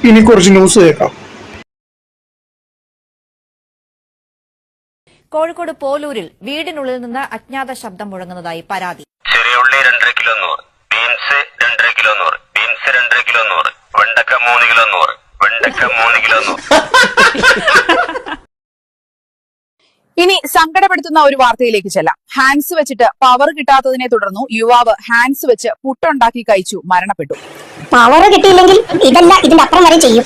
ഇനി കുറച്ച് ന്യൂസ് കേൾക്കാം. കോഴിക്കോട് പോലൂരിൽ വീടിനുള്ളിൽ നിന്ന് അജ്ഞാത ശബ്ദം മുഴങ്ങുന്നതായി പരാതി. ചെറിയ ഉള്ളി 2.5 kilo 100, beans 2.5 kilo 100, beans 2.5 kilo 100, വെണ്ടക്ക 3 കിലോ 100, വെണ്ടക്ക 3 കിലോ 100. ഇനി സങ്കടപ്പെടുത്തുന്ന ഒരു വാർത്തയിലേക്ക് ചെല്ലാം. ഹാൻഡ്സ് വെച്ചിട്ട് പവർ കിട്ടാത്തതിനെ തുടർന്നു യുവാവ് ഹാൻഡ്സ് വെച്ച് പുട്ടുണ്ടാക്കി കഴിച്ചു മരണപ്പെട്ടു. പവർ കിട്ടിയില്ലെങ്കിൽ ഇതല്ല ഇതിന്റെ അപ്പുറം വരെ ചെയ്യും.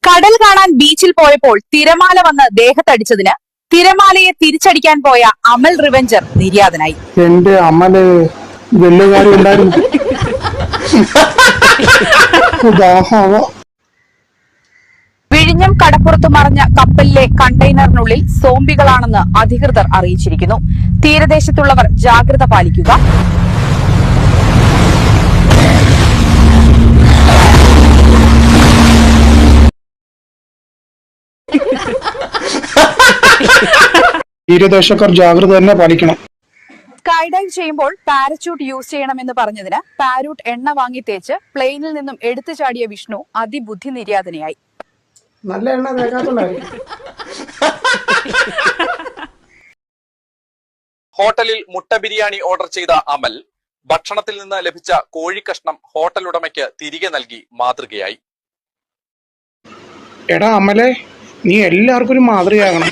കടൽ കാണാൻ ബീച്ചിൽ പോയപ്പോൾ തിരമാല വന്ന് ദേഹത്തടിച്ചതിന് തിരമാലയെ തിരിച്ചടിക്കാൻ പോയ അമൽ റിവെഞ്ചർ നിര്യാതനായി. എന്റെ അമല് വെല്ലുകാരി ഉണ്ടായിരുന്നു. വിഴിഞ്ഞം കടപ്പുറത്ത് മറഞ്ഞ കപ്പലിലെ കണ്ടെയ്നറിനുള്ളിൽ സോംബികളാണെന്ന് അധികൃതർ അറിയിച്ചിരിക്കുന്നു. തീരദേശത്തുള്ളവർ ജാഗ്രത പാലിക്കുക. തീരദേശക്കാർ ജാഗ്രത തന്നെ പാലിക്കണം. സ്കൈ ഡൈവ് ചെയ്യുമ്പോൾ പാരച്യൂട്ട് യൂസ് ചെയ്യണമെന്ന് പറഞ്ഞതിന് പാരൂട്ട് എണ്ണ വാങ്ങി തേച്ച് പ്ലെയിനിൽ നിന്നും എടുത്തു ചാടിയ വിഷ്ണു അതിബുദ്ധി നിര്യാതനയായി. നല്ല എണ്ണ തേക്കാത്തുണ്ടായിരിക്കും. ഹോട്ടലിൽ മുട്ട ബിരിയാണി ഓർഡർ ചെയ്ത അമൽ ഭക്ഷണത്തിൽ നിന്ന് ലഭിച്ച കോഴിക്കഷ്ണം ഹോട്ടൽ ഉടമയ്ക്ക് തിരികെ നൽകി മാതൃകയായി. എടാ അമലെ, നീ എല്ലാവർക്കും ഒരു മാതൃകയാകണം.